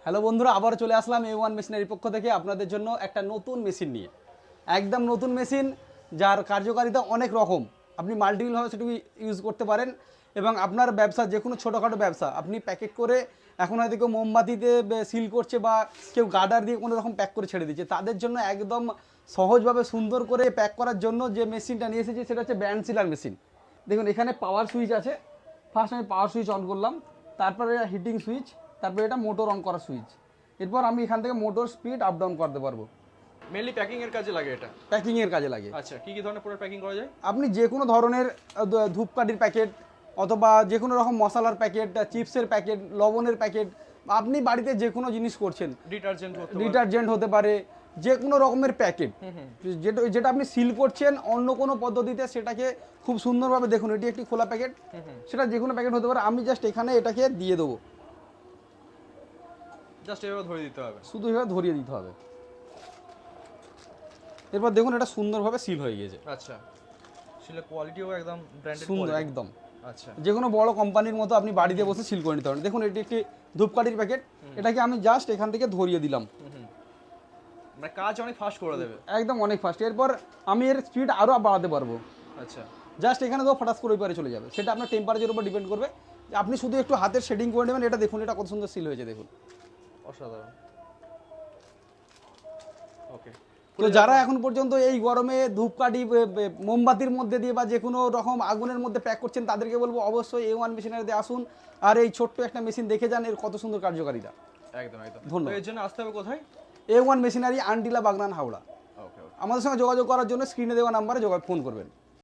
Hello বন্ধুরা, আবার চলে আসলাম A1 মেশিনারির পক্ষ থেকে আপনাদের জন্য একটা নতুন মেশিন নিয়ে। একদম নতুন মেশিন, যার কার্যকারিতা অনেক রকম। আপনি মাল্টিপলভাবে সেটুকু ইউজ করতে পারেন এবং আপনার ব্যবসা, যে কোনো ছোটোখাটো ব্যবসা আপনি প্যাকেট করে, এখন হয়তো কেউ মোমবাতিতে সিল করছে বা কেউ গার্ডার দিয়ে কোনো রকম প্যাক করে ছেড়ে দিচ্ছে, তাদের জন্য একদম সহজভাবে সুন্দর করে প্যাক করার জন্য যে মেশিনটা নিয়ে এসেছি সেটা হচ্ছে ব্যান্ড সিলার মেশিন। দেখুন এখানে পাওয়ার সুইচ আছে। ফার্স্ট আমি পাওয়ার সুইচ অন করলাম, তারপরে হিটিং সুইচ, তারপরে এটা মোটর অন করা সুইচ। এরপর আমি এখান থেকে মোটর স্পিড আপ ডাউন করতে পারবো। মেইনলি প্যাকিং এর কাজে লাগে এটা। প্যাকিংয়ের কাজে লাগে। আচ্ছা, কি কি ধরনের প্রোডাক্ট প্যাকিং করা যায়? আপনি যে কোনো ধরনের ধূপকাঠির প্যাকেট অথবা যে কোনো রকম মশলার প্যাকেট, চিপসের প্যাকেট, লবণের প্যাকেট, আপনি বাড়িতে যে কোনো জিনিস করছেন, ডিটারজেন্ট হতে পারে, যে কোনো রকমের প্যাকেট যেটা যেটা আপনি সিল করছেন অন্য কোনো পদ্ধতিতে, সেটাকে খুব সুন্দরভাবে, দেখুন এটি একটি খোলা প্যাকেট, সেটা যে কোনো প্যাকেট হতে পারে। আমি জাস্ট এখানে এটাকে দিয়ে দেবো, জাস্ট এভাবে ধরে দিতে হবে, শুধু এভাবে ধরিয়ে দিতে হবে। এরপর দেখুন এটা সুন্দরভাবে সিল হয়ে গিয়েছে। আচ্ছা, সিলের কোয়ালিটিও একদম ব্র্যান্ডেড সুন্দর একদম। আচ্ছা, যে কোনো বড় কোম্পানির মতো আপনি বাড়িতে বসে সিল করে নিতে পারেন। দেখুন এটি একটি ধূপকাঠির প্যাকেট, এটাকে আমি জাস্ট এখান থেকে ধরিয়ে দিলাম, মানে কাজ অনেক ফাস্ট করে দেবে। একদম অনেক ফাস্ট। এরপর আমি এর স্পিড আরও বাড়াতে পারবো। আচ্ছা, জাস্ট এখানে তো ফটাস করে ওই পারে চলে যাবে। সেটা আপনার টেম্পারেচারের উপর ডিপেন্ড করবে। আপনি শুধু একটু হাতের শেডিং করে নেবেন। এটা দেখুন, এটা কত সুন্দর সিল হয়েছে দেখুন, অসাধারণ। ওকে, তো যারা এখন পর্যন্ত এই গরমে ধূপকাঠি মোমবাতির মধ্যে দিয়ে বা যে কোনো রকম আগুনের মধ্যে প্যাক করছেন, তাদেরকে বলবো অবশ্যই A1 মেশিনারিতে আসুন আর এই ছোট্ট একটা মেশিন দেখে যান, এর কত সুন্দর কার্যকারিতা। একদম একদম। ধন্যবাদ। তো এর জন্য আসতে হবে কোথায়? A1 machinery, Antila Bagnan, Howrah. Okay okay. আমাদের সঙ্গে যোগাযোগ করার জন্য স্ক্রিনে দেওয়া নাম্বারে ফোন করবেন।